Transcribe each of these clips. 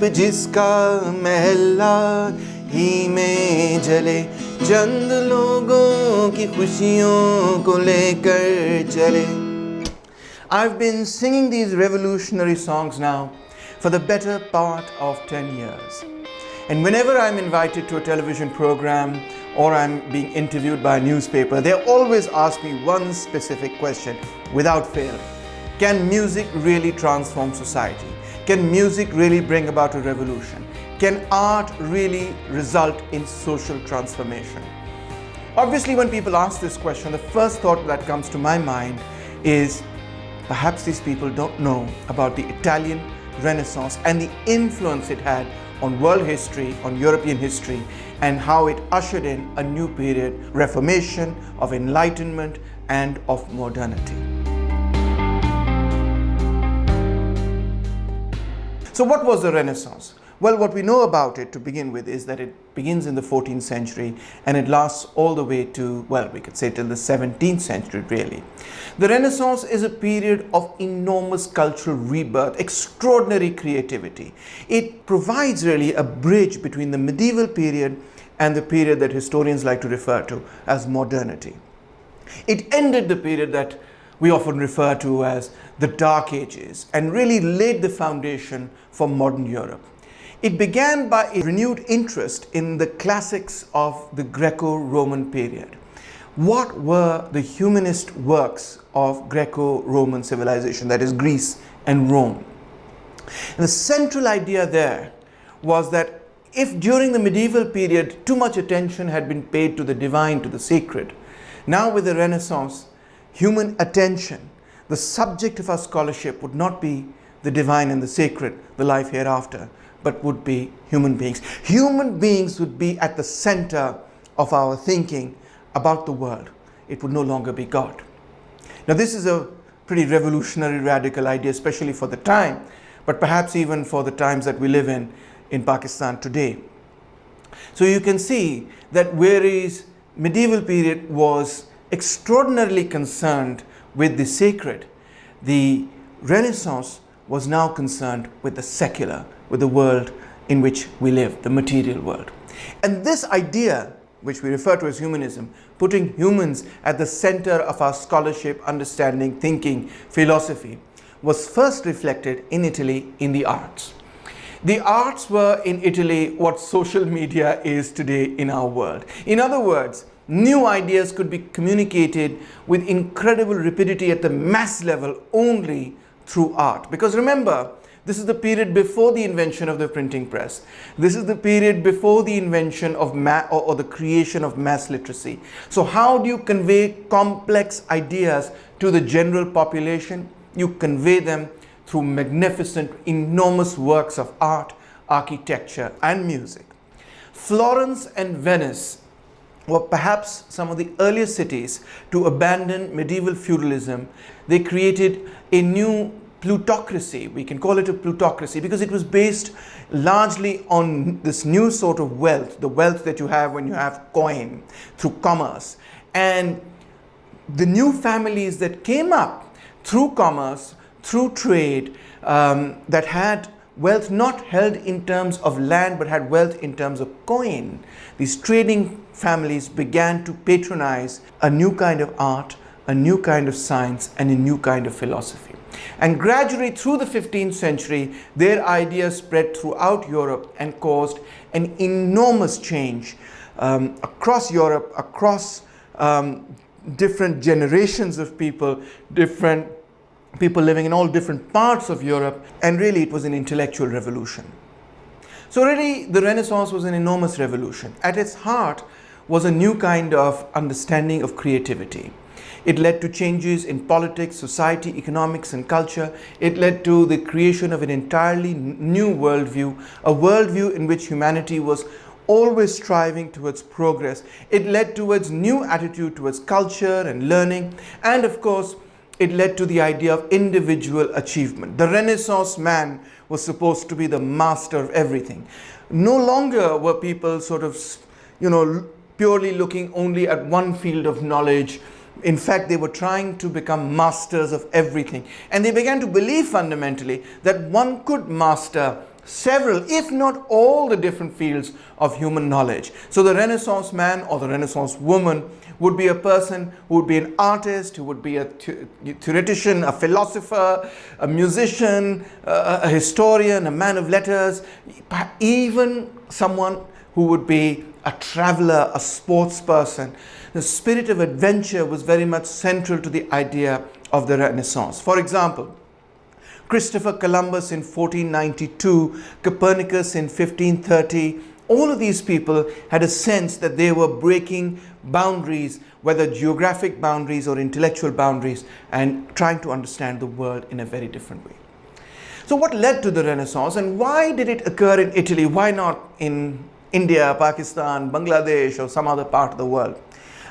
दीप जिसका महला ही में जले, चंद लोगों की खुशियों को लेकर चले. I've been singing these revolutionary songs now for the better part of 10 years. And whenever I'm invited to a television program or I'm being interviewed by a newspaper, they always ask me one specific question without fail. Can music really transform society? Can music really bring about a revolution? Can art really result in social transformation? Obviously, when people ask this question, the first thought that comes to my mind is perhaps these people don't know about the Italian Renaissance and the influence it had on world history, on European history, and how it ushered in a new period, Reformation, of enlightenment and of modernity. So what was the Renaissance? Well, what we know about it to begin with is that it begins in the 14th century and it lasts all the way to, well, we could say till the 17th century really. The Renaissance is a period of enormous cultural rebirth, extraordinary creativity. It provides really a bridge between the medieval period and the period that historians like to refer to as modernity. It ended the period that we often refer to as the Dark Ages and really laid the foundation for modern Europe. It began by a renewed interest in the classics of the Greco-Roman period. What were the humanist works of Greco-Roman civilization, that is Greece and Rome? And the central idea there was that if during the medieval period too much attention had been paid to the divine, to the sacred, now with the Renaissance, human attention, the subject of our scholarship would not be the divine and the sacred, the life hereafter, but would be human beings. Human beings would be at the center of our thinking about the world. It would no longer be God. Now this is a pretty revolutionary, radical idea, especially for the time, but perhaps even for the times that we live in Pakistan today. So you can see that whereas medieval period was extraordinarily concerned with the sacred, the Renaissance was now concerned with the secular, with the world in which we live, the material world. And this idea, which we refer to as humanism, putting humans at the center of our scholarship, understanding, thinking, philosophy, was first reflected in Italy in the arts. The arts were in Italy what social media is today in our world. In other words, new ideas could be communicated with incredible rapidity at the mass level only through art. Because remember, this is the period before the invention of the printing press. This is the period before the invention of or the creation of mass literacy. So how do you convey complex ideas to the general population? You convey them through magnificent, enormous works of art, architecture, and music. Florence and Venice were perhaps some of the earliest cities to abandon medieval feudalism. They created a new plutocracy. We can call it a plutocracy because it was based largely on this new sort of wealth, the wealth that you have when you have coin through commerce. And the new families that came up through commerce, through trade, that had wealth not held in terms of land but had wealth in terms of coin. These trading families began to patronize a new kind of art, a new kind of science, and a new kind of philosophy. And gradually through the 15th century, their ideas spread throughout Europe and caused an enormous change across Europe, across different generations of people, different people living in all different parts of Europe, and really it was an intellectual revolution. So really the Renaissance was an enormous revolution. At its heart was a new kind of understanding of creativity. It led to changes in politics, society, economics, and culture. It led to the creation of an entirely new worldview, a worldview in which humanity was always striving towards progress. It led towards new attitude towards culture and learning, and of course, it led to the idea of individual achievement. The Renaissance man was supposed to be the master of everything. No longer were people sort of, purely looking only at one field of knowledge. In fact, they were trying to become masters of everything. And they began to believe fundamentally that one could master several, if not all, the different fields of human knowledge. So the Renaissance man or the Renaissance woman would be a person who would be an artist, who would be a theoretician, a philosopher, a musician, a historian, a man of letters, even someone who would be a traveler, a sports person. The spirit of adventure was very much central to the idea of the Renaissance. For example, Christopher Columbus in 1492, Copernicus in 1530, all of these people had a sense that they were breaking boundaries, whether geographic boundaries or intellectual boundaries, and trying to understand the world in a very different way. So what led to the Renaissance, and why did it occur in Italy? Why not in India, Pakistan, Bangladesh, or some other part of the world?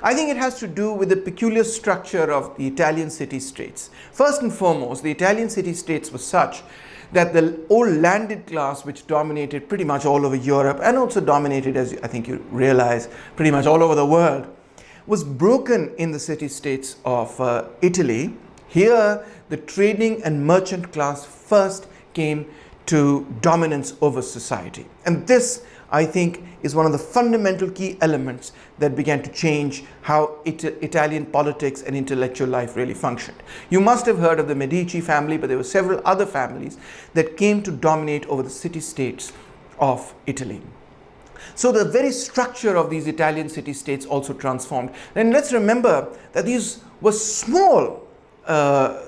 I think it has to do with the peculiar structure of the Italian city-states. First and foremost, the Italian city-states were such that the old landed class, which dominated pretty much all over Europe and also dominated, as I think you realize, pretty much all over the world, was broken in the city-states of Italy. Here, the trading and merchant class first came to dominance over society. And this, I think, is one of the fundamental key elements that began to change how Italian politics and intellectual life really functioned. You must have heard of the Medici family, but there were several other families that came to dominate over the city-states of Italy. So the very structure of these Italian city-states also transformed. And let's remember that these were small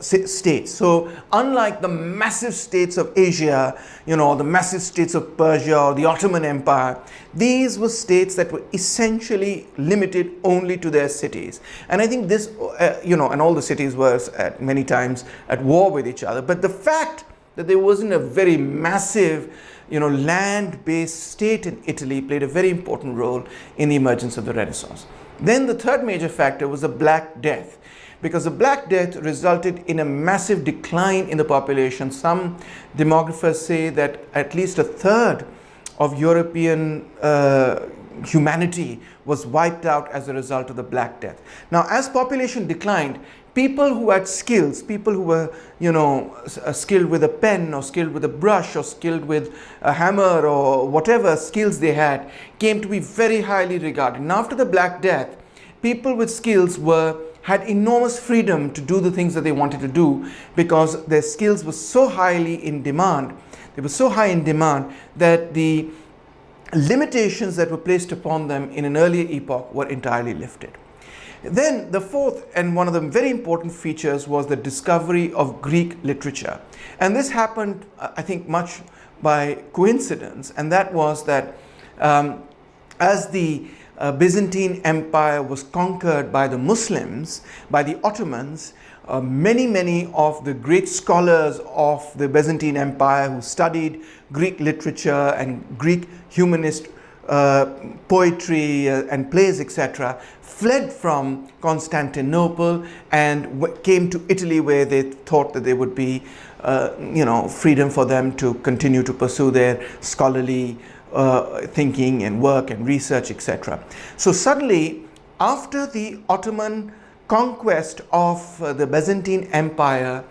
states. So unlike the massive states of Asia, the massive states of Persia or the Ottoman Empire, these were states that were essentially limited only to their cities. And I think this, and all the cities were at many times at war with each other. But the fact that there wasn't a very massive, land-based state in Italy played a very important role in the emergence of the Renaissance. Then the third major factor was the Black Death, because the Black Death resulted in a massive decline in the population. Some demographers say that at least a third of European humanity was wiped out as a result of the Black Death. Now, as population declined, people who had skills, people who were, skilled with a pen or skilled with a brush or skilled with a hammer or whatever skills they had, came to be very highly regarded. And after the Black Death, people with skills had enormous freedom to do the things that they wanted to do, because their skills were so highly in demand. They were so high in demand that the limitations that were placed upon them in an earlier epoch were entirely lifted. Then the fourth and one of the very important features was the discovery of Greek literature. And this happened, I think, much by coincidence, and that was that as the Byzantine Empire was conquered by the Muslims, by the Ottomans, many of the great scholars of the Byzantine Empire who studied Greek literature and Greek humanist poetry and plays, etc., fled from Constantinople and came to Italy, where they thought that there would be freedom for them to continue to pursue their scholarly thinking and work and research, etc. So suddenly, after the Ottoman conquest of the Byzantine Empire,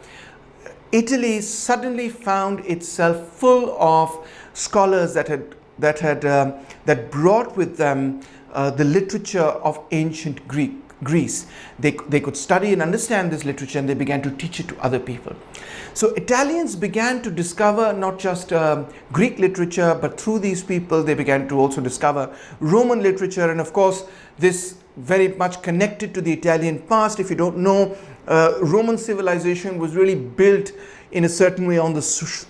Italy suddenly found itself full of scholars that brought with them the literature of ancient Greece. They could study and understand this literature, and they began to teach it to other people. So Italians began to discover not just Greek literature, but through these people they began to also discover Roman literature. And of course, this very much connected to the Italian past. If you don't know, Roman civilization was really built in a certain way on the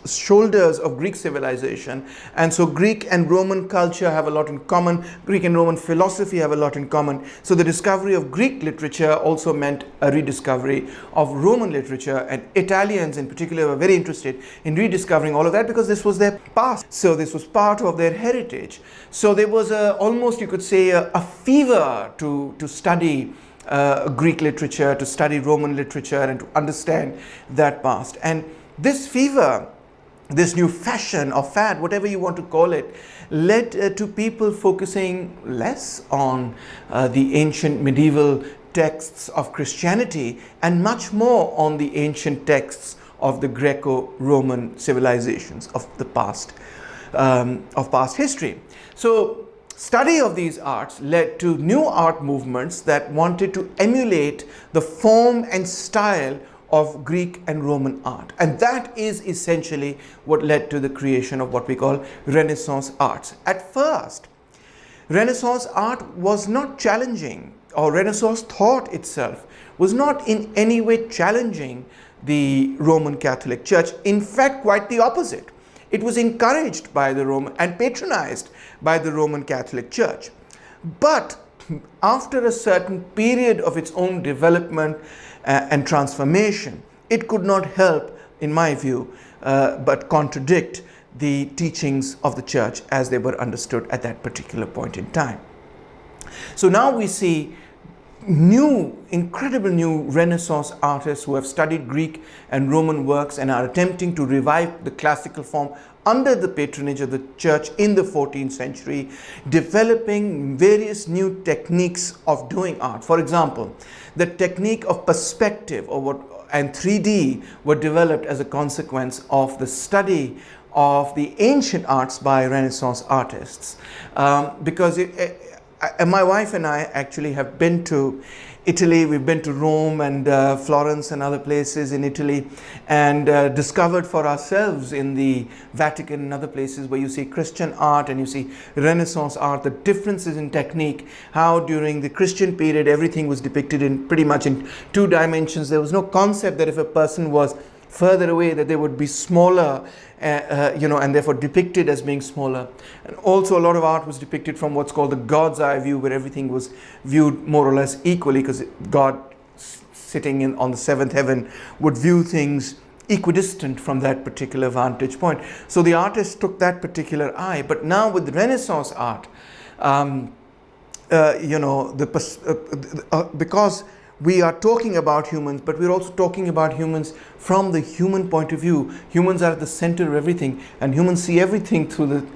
shoulders of Greek civilization. And so Greek and Roman culture have a lot in common. Greek and Roman philosophy have a lot in common. So the discovery of Greek literature also meant a rediscovery of Roman literature. And Italians in particular were very interested in rediscovering all of that, because this was their past. So this was part of their heritage. So there was almost, you could say, a fever to study Greek literature, to study Roman literature, and to understand that past. And this fever, this new fashion or fad, whatever you want to call it, led to people focusing less on the ancient medieval texts of Christianity and much more on the ancient texts of the Greco-Roman civilizations of the past history. So study of these arts led to new art movements that wanted to emulate the form and style of Greek and Roman art. And that is essentially what led to the creation of what we call Renaissance arts. At first, Renaissance art was not challenging, or Renaissance thought itself was not in any way challenging the Roman Catholic Church. In fact, quite the opposite. It was encouraged by the Roman and patronized by the Roman Catholic Church. But after a certain period of its own development and transformation, it could not help, in my view, but contradict the teachings of the church as they were understood at that particular point in time. So now we see incredible new Renaissance artists who have studied Greek and Roman works and are attempting to revive the classical form under the patronage of the church in the 14th century, developing various new techniques of doing art. For example, the technique of perspective and 3D were developed as a consequence of the study of the ancient arts by Renaissance artists. Because my wife and I actually have been to Italy. We've been to Rome and Florence and other places in Italy, and discovered for ourselves in the Vatican and other places where you see Christian art and you see Renaissance art, the differences in technique, how during the Christian period everything was depicted in pretty much in 2 dimensions. There was no concept that if a person was further away that they would be smaller, and therefore depicted as being smaller. And also a lot of art was depicted from what's called the God's eye view, where everything was viewed more or less equally, because God sitting on the 7th heaven would view things equidistant from that particular vantage point. So the artist took that particular eye. But now with Renaissance art, because we are talking about humans, but we're also talking about humans from the human point of view. Humans are at the center of everything, and humans see everything through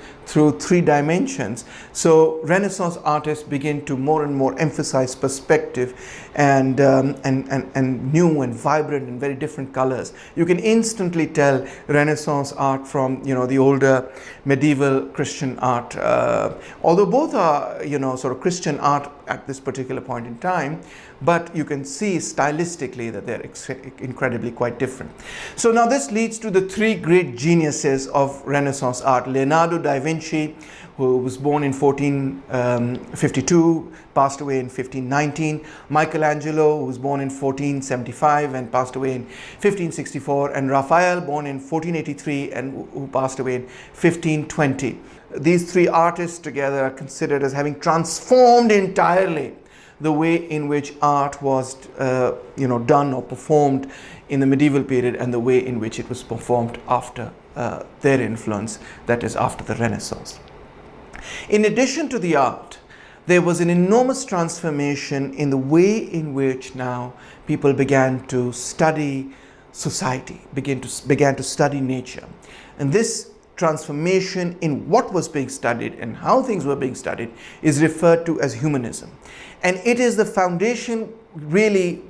3 dimensions. So Renaissance artists begin to more and more emphasize perspective and new and vibrant and very different colors. You can instantly tell Renaissance art from the older medieval Christian art, although both are sort of Christian art at this particular point in time, but you can see stylistically that they're incredibly quite different. So now this leads to the 3 great geniuses of Renaissance art. Leonardo da Vinci, who was born in 1452, passed away in 1519. Michelangelo, who was born in 1475 and passed away in 1564. And Raphael, born in 1483 and who passed away in 1520. These 3 artists together are considered as having transformed entirely the way in which art was done or performed in the medieval period, and the way in which it was performed after their influence, that is after the Renaissance. In addition to the art, there was an enormous transformation in the way in which now people began to study society, began to study nature. And this transformation in what was being studied and how things were being studied is referred to as humanism. And it is the foundation really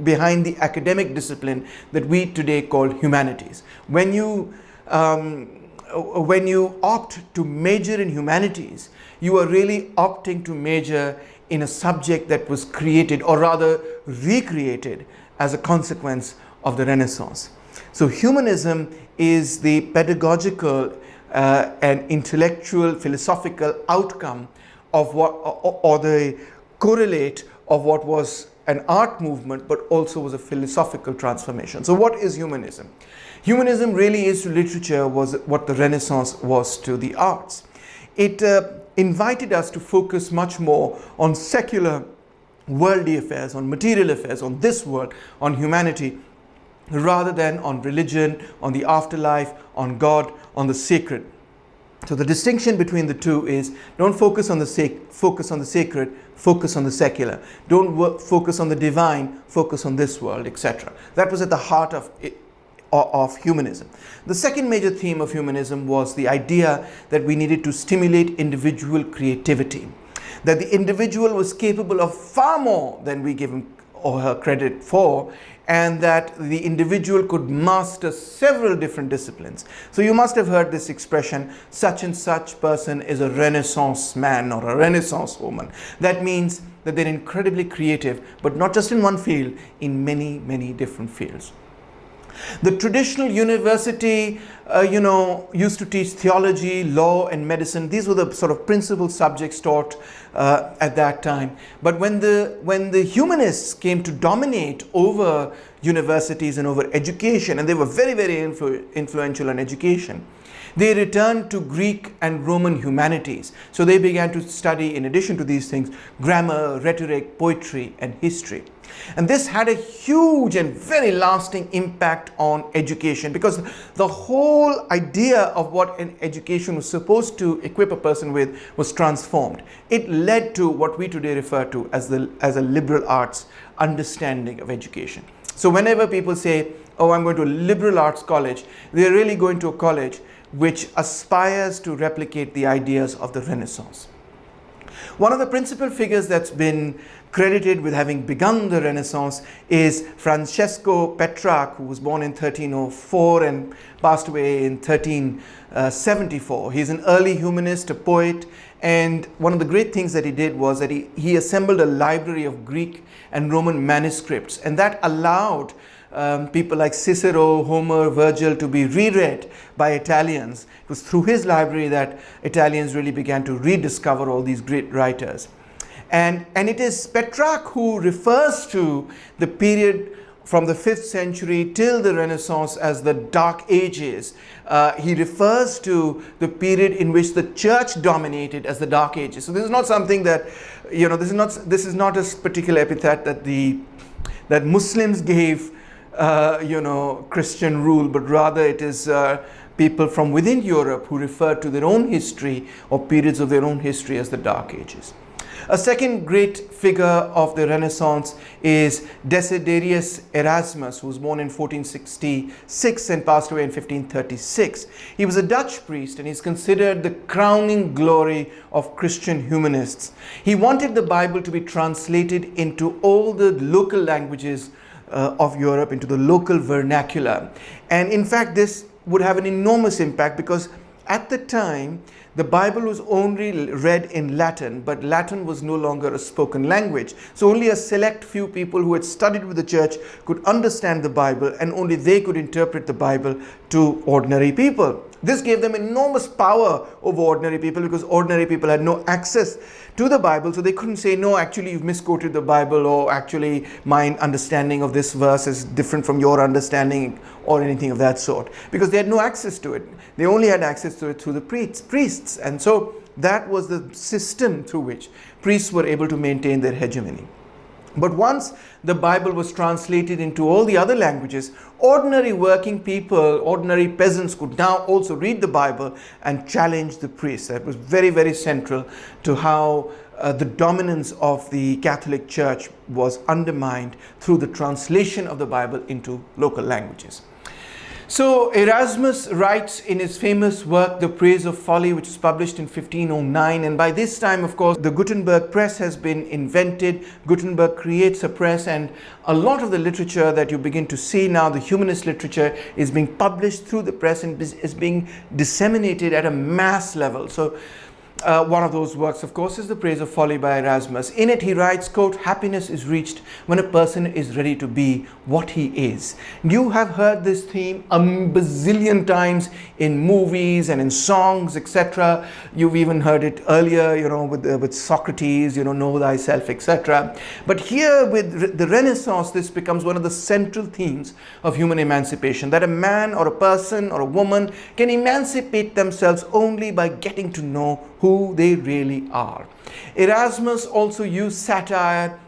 behind the academic discipline that we today call humanities. When you opt to major in humanities, you are really opting to major in a subject that was created, or rather recreated, as a consequence of the Renaissance. So humanism is the pedagogical and intellectual philosophical outcome of what, or the correlate of what was an art movement, but also was a philosophical transformation. So what is humanism? Humanism really is to literature was what the Renaissance was to the arts. It invited us to focus much more on secular worldly affairs, on material affairs, on this world, on humanity, rather than on religion, on the afterlife, on God, on the sacred. So the distinction between the two is don't focus on the focus on the sacred, focus on the secular. Don't focus on the divine, focus on this world, etc. That was at the heart of humanism. The second major theme of humanism was the idea that we needed to stimulate individual creativity, that the individual was capable of far more than we give him or her credit for, and that the individual could master several different disciplines. So you must have heard this expression, such and such person is a Renaissance man or a Renaissance woman. That means that they're incredibly creative, but not just in one field, in many, many different fields. The traditional university, used to teach theology, law, and medicine. These were the sort of principal subjects taught at that time. But when the humanists came to dominate over universities and over education, and they were very, very influential on education, they returned to Greek and Roman humanities. So they began to study, in addition to these things, grammar, rhetoric, poetry, and history. And this had a huge and very lasting impact on education, because the whole idea of what an education was supposed to equip a person with was transformed. It led to what we today refer to as a liberal arts understanding of education. So whenever people say, oh, I'm going to a liberal arts college, they're really going to a college which aspires to replicate the ideas of the Renaissance. One of the principal figures that's been credited with having begun the Renaissance is Francesco Pecoraro, who was born in 1304 and passed away in 1374. He's an early humanist, a poet, and one of the great things that he did was that he assembled a library of Greek and Roman manuscripts, and that allowed people like Cicero, Homer, Virgil to be reread by Italians. It was through his library that Italians really began to rediscover all these great writers. And it is Petrarch who refers to the period from the 5th century till the Renaissance as the Dark Ages. He refers to the period in which the church dominated as the Dark Ages. So this is not something that, this is not a particular epithet that Muslims gave Christian rule, but rather it is people from within Europe who refer to their own history or periods of their own history as the Dark Ages. A second great figure of the Renaissance is Desiderius Erasmus, who was born in 1466 and passed away in 1536. He was a Dutch priest, and he's considered the crowning glory of Christian humanists. He wanted the Bible to be translated into all the local languages of Europe, into the local vernacular. And in fact, this would have an enormous impact, because at the time the Bible was only read in Latin, but Latin was no longer a spoken language. So only a select few people who had studied with the church could understand the Bible, and only they could interpret the Bible to ordinary people. This gave them enormous power over ordinary people, because ordinary people had no access to the Bible, so they couldn't say, no, actually you've misquoted the Bible, or actually my understanding of this verse is different from your understanding, or anything of that sort, because they had no access to it. They only had access to it through the priests, and so that was the system through which priests were able to maintain their hegemony. But once the Bible was translated into all the other languages, ordinary working people, ordinary peasants could now also read the Bible and challenge the priests. That was very, very central to how the dominance of the Catholic Church was undermined through the translation of the Bible into local languages. So Erasmus writes in his famous work, The Praise of Folly, which is published in 1509. And by this time, of course, the Gutenberg press has been invented. Gutenberg creates a press, and a lot of the literature that you begin to see now, the humanist literature, is being published through the press and is being disseminated at a mass level. So one of those works, of course, is The Praise of Folly by Erasmus. In it, he writes, quote, happiness is reached when a person is ready to be what he is. You have heard this theme a bazillion times in movies and in songs, etc. You've even heard it earlier, with Socrates, know thyself, etc. But here with the Renaissance, this becomes one of the central themes of human emancipation, that a man or a person or a woman can emancipate themselves only by getting to know who they really are. Erasmus also used satire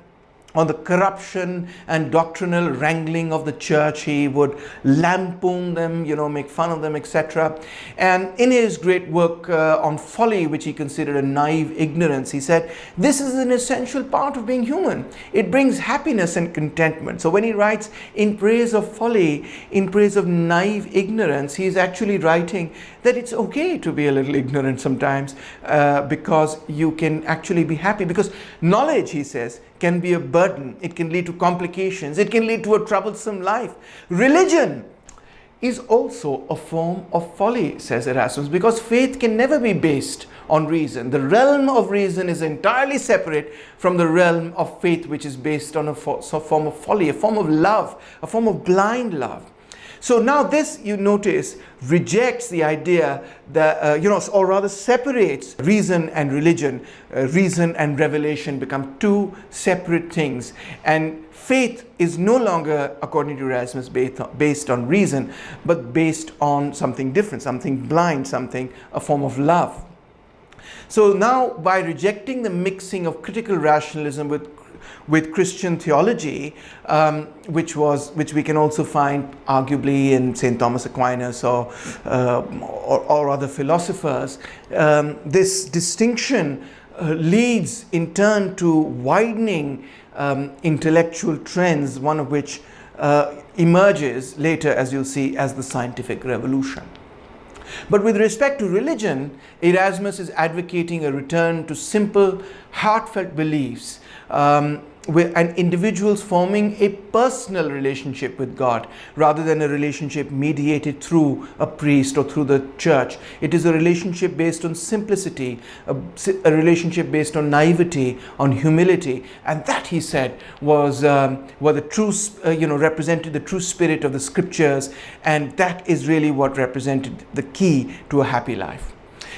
on the corruption and doctrinal wrangling of the church. He would lampoon them, make fun of them, etc. And in his great work on Folly, which he considered a naive ignorance, he said, this is an essential part of being human. It brings happiness and contentment. So when he writes in praise of folly, in praise of naive ignorance, he is actually writing that it's okay to be a little ignorant sometimes, because you can actually be happy. Because knowledge, he says, can be a burden. It can lead to complications. It can lead to a troublesome life. Religion is also a form of folly, says Erasmus, because faith can never be based on reason. The realm of reason is entirely separate from the realm of faith, which is based on a form of folly, a form of love, a form of blind love. So now this, you notice, rejects the idea that, or rather separates reason and religion. Reason and revelation become two separate things. And faith is no longer, according to Erasmus, based on reason, but based on something different, something blind, a form of love. So now, by rejecting the mixing of critical rationalism with Christian theology, which we can also find arguably in St. Thomas Aquinas or other philosophers, this distinction leads in turn to widening intellectual trends, one of which emerges later, as you'll see, as the scientific revolution. But with respect to religion, Erasmus is advocating a return to simple, heartfelt beliefs, and individuals forming a personal relationship with God rather than a relationship mediated through a priest or through the church. It is a relationship based on simplicity, a relationship based on naivety, on humility, and that, he said, was the true, represented the true spirit of the scriptures, and that is really what represented the key to a happy life.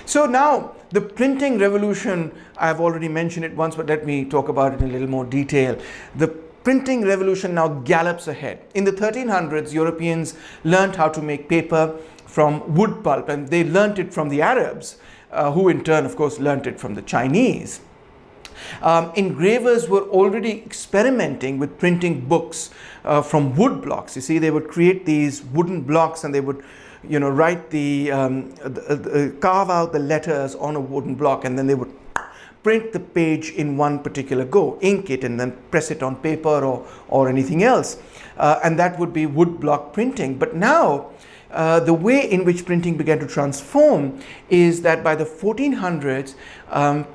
So now, the printing revolution, I've already mentioned it once, but let me talk about it in a little more detail. The printing revolution now gallops ahead. In the 1300s, Europeans learned how to make paper from wood pulp, and they learnt it from the Arabs, who in turn, of course, learnt it from the Chinese. Engravers were already experimenting with printing books from wood blocks. You see, they would create these wooden blocks, and they would write carve out the letters on a wooden block, and then they would print the page in one particular go, ink it, and then press it on paper or anything else. And that would be wood block printing. But now, the way in which printing began to transform is that by the 1400s,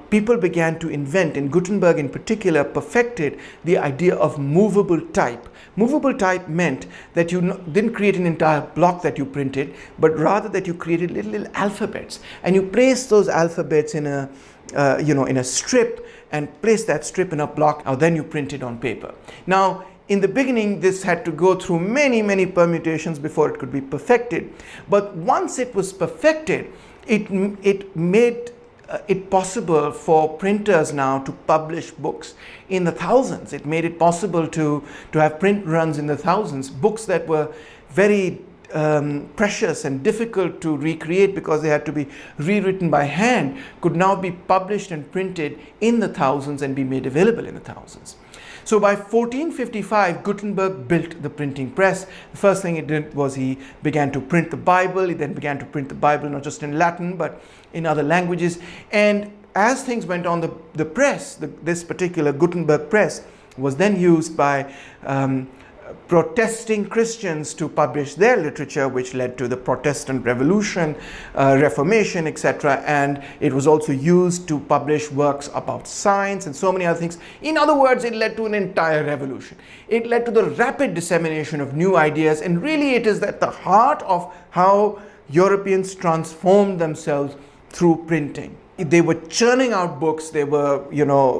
people began to invent, and Gutenberg in particular perfected the idea of movable type. Movable type meant that you didn't create an entire block that you printed, but rather that you created little alphabets, and you placed those alphabets in a strip, and placed that strip in a block, and then you print it on paper. Now, in the beginning, this had to go through many permutations before it could be perfected. But once it was perfected, it made it possible for printers now to publish books in the thousands. It made it possible to have print runs in the thousands. Books that were very precious and difficult to recreate because they had to be rewritten by hand could now be published and printed in the thousands and be made available in the thousands. So by 1455, Gutenberg built the printing press. The first thing he did was he began to print the Bible. He then began to print the Bible not just in Latin but in other languages. And as things went on, the press, this particular Gutenberg press, was then used by protesting Christians to publish their literature, which led to the Protestant Revolution, Reformation, etc. And it was also used to publish works about science and so many other things. In other words, it led to an entire revolution. It led to the rapid dissemination of new ideas, and really it is at the heart of how Europeans transformed themselves through printing. They were churning out books. They were,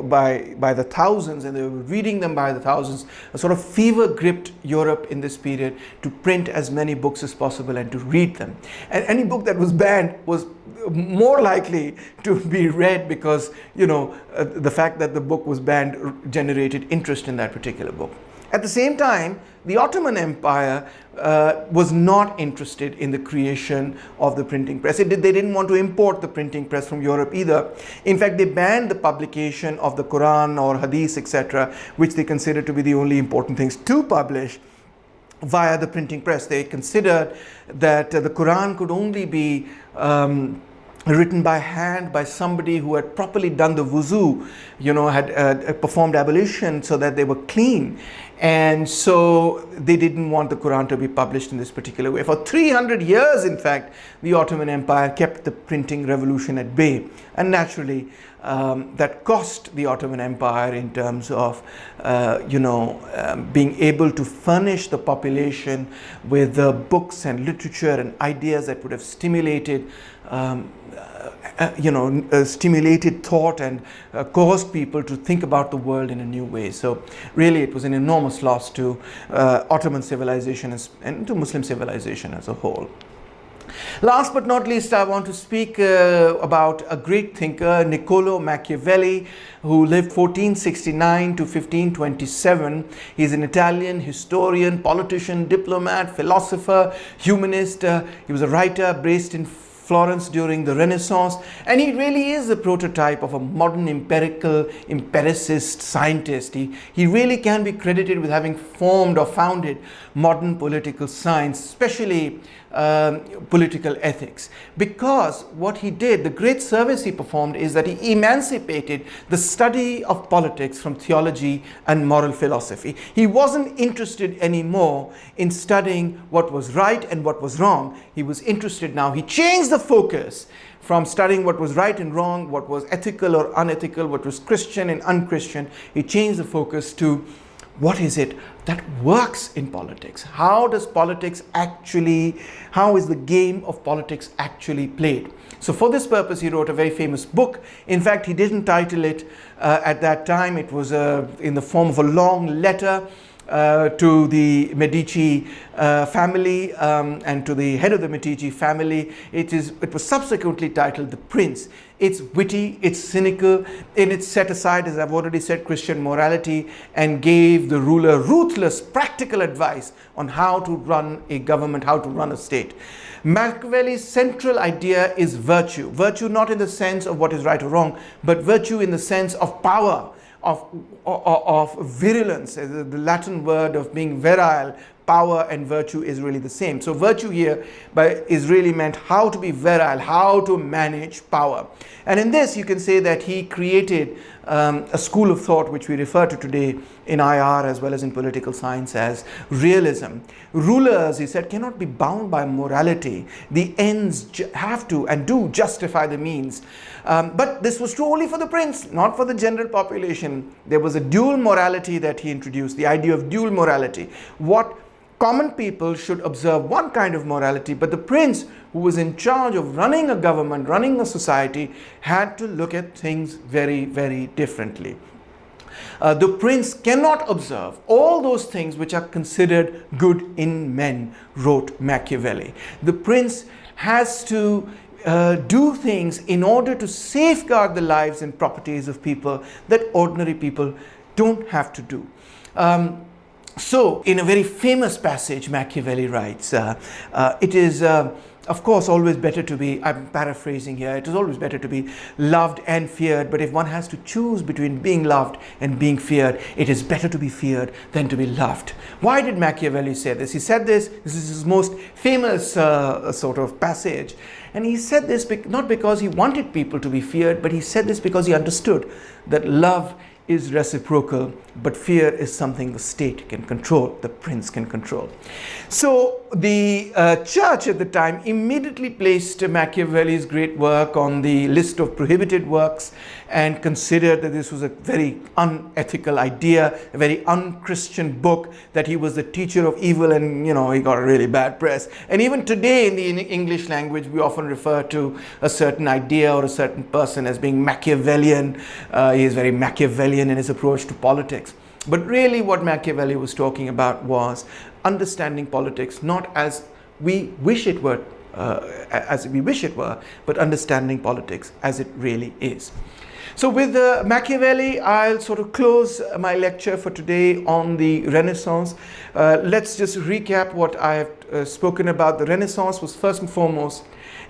by the thousands, and they were reading them by the thousands. A sort of fever gripped Europe in this period to print as many books as possible and to read them. And any book that was banned was more likely to be read because, the fact that the book was banned generated interest in that particular book. At the same time, the Ottoman Empire was not interested in the creation of the printing press. They didn't want to import the printing press from Europe either. In fact, they banned the publication of the Quran or Hadith, etc., which they considered to be the only important things to publish via the printing press. They considered that the Quran could only be written by hand by somebody who had properly done the wuzu, had performed ablution so that they were clean. And so they didn't want the Quran to be published in this particular way. For 300 years, in fact, the Ottoman Empire kept the printing revolution at bay. And naturally, that cost the Ottoman Empire in terms of, being able to furnish the population with books and literature and ideas that would have stimulated stimulated thought and caused people to think about the world in a new way. So really it was an enormous loss to Ottoman civilization and to Muslim civilization as a whole. Last but not least, I want to speak about a great thinker, Niccolo Machiavelli, who lived 1469 to 1527. He's an Italian historian, politician, diplomat, philosopher, humanist. He was a writer based in Florence during the Renaissance, and he really is the prototype of a modern empiricist scientist. He really can be credited with having formed or founded modern political science, especially political ethics, because what he did, the great service he performed, is that he emancipated the study of politics from theology and moral philosophy. He wasn't interested anymore in studying what was right and what was wrong. He was interested now. He changed the focus from studying what was right and wrong, what was ethical or unethical, what was Christian and unchristian. He changed the focus to what is it that works in politics? How is the game of politics actually played? So for this purpose, he wrote a very famous book. In fact, he didn't title it at that time. It was in the form of a long letter to the Medici family and to the head of the Medici family. It was subsequently titled The Prince. It's witty, it's cynical, and it set aside, as I've already said, Christian morality and gave the ruler ruthless, practical advice on how to run a government, how to run a state. Machiavelli's central idea is virtue. Virtue not in the sense of what is right or wrong, but virtue in the sense of power, of virulence. The Latin word of being virile, power and virtue is really the same. So virtue here is really meant how to be virile, how to manage power. And in this you can say that he created a school of thought which we refer to today in IR as well as in political science as realism. Rulers, he said, cannot be bound by morality. The ends have to and do justify the means. But this was true only for the prince, not for the general population. There was a dual morality that he introduced, the idea of dual morality. What common people should observe one kind of morality, but the prince, who was in charge of running a government, running a society, had to look at things very, very differently. The prince cannot observe all those things which are considered good in men, wrote Machiavelli. The prince has to do things in order to safeguard the lives and properties of people that ordinary people don't have to do. So, in a very famous passage, Machiavelli writes, it is, of course, always better to be, I'm paraphrasing here, it is always better to be loved and feared, but if one has to choose between being loved and being feared, it is better to be feared than to be loved. Why did Machiavelli say this? He said this is his most famous sort of passage, and he said this not because he wanted people to be feared, but he said this because he understood that love is reciprocal, but fear is something the state can control, the prince can control. So the church at the time immediately placed Machiavelli's great work on the list of prohibited works and considered that this was a very unethical idea, a very unchristian book, that he was the teacher of evil, and he got a really bad press. And even today in the English language we often refer to a certain idea or a certain person as being Machiavellian. He is very Machiavellian in his approach to politics. But really what Machiavelli was talking about was understanding politics not as we wish it were, but understanding politics as it really is. So with Machiavelli, I'll sort of close my lecture for today on the Renaissance. Let's just recap what I have spoken about. The Renaissance was first and foremost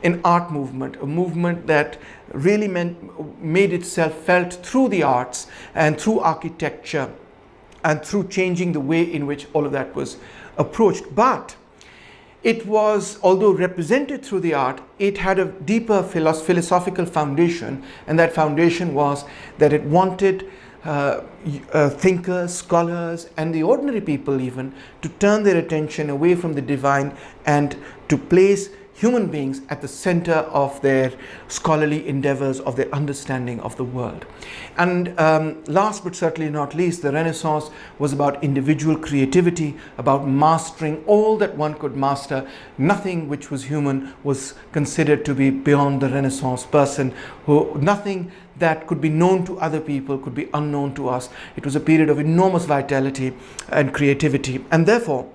an art movement, a movement that really made itself felt through the arts and through architecture and through changing the way in which all of that was approached. But it was, although represented through the art, it had a deeper philosophical foundation, and that foundation was that it wanted thinkers, scholars, and the ordinary people even to turn their attention away from the divine and to place human beings at the center of their scholarly endeavors, of their understanding of the world. And last but certainly not least, the Renaissance was about individual creativity, about mastering all that one could master. Nothing which was human was considered to be beyond the Renaissance person, nothing that could be known to other people could be unknown to us. It was a period of enormous vitality and creativity, and therefore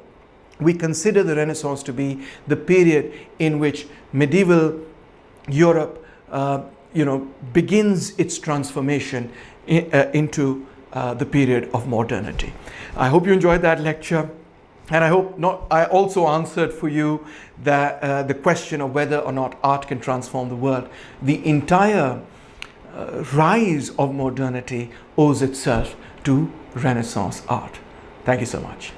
we consider the Renaissance to be the period in which medieval Europe begins its transformation into the period of modernity. I hope you enjoyed that lecture, and I hope I also answered for you the question of whether or not art can transform the world. The entire rise of modernity owes itself to Renaissance art. Thank you so much.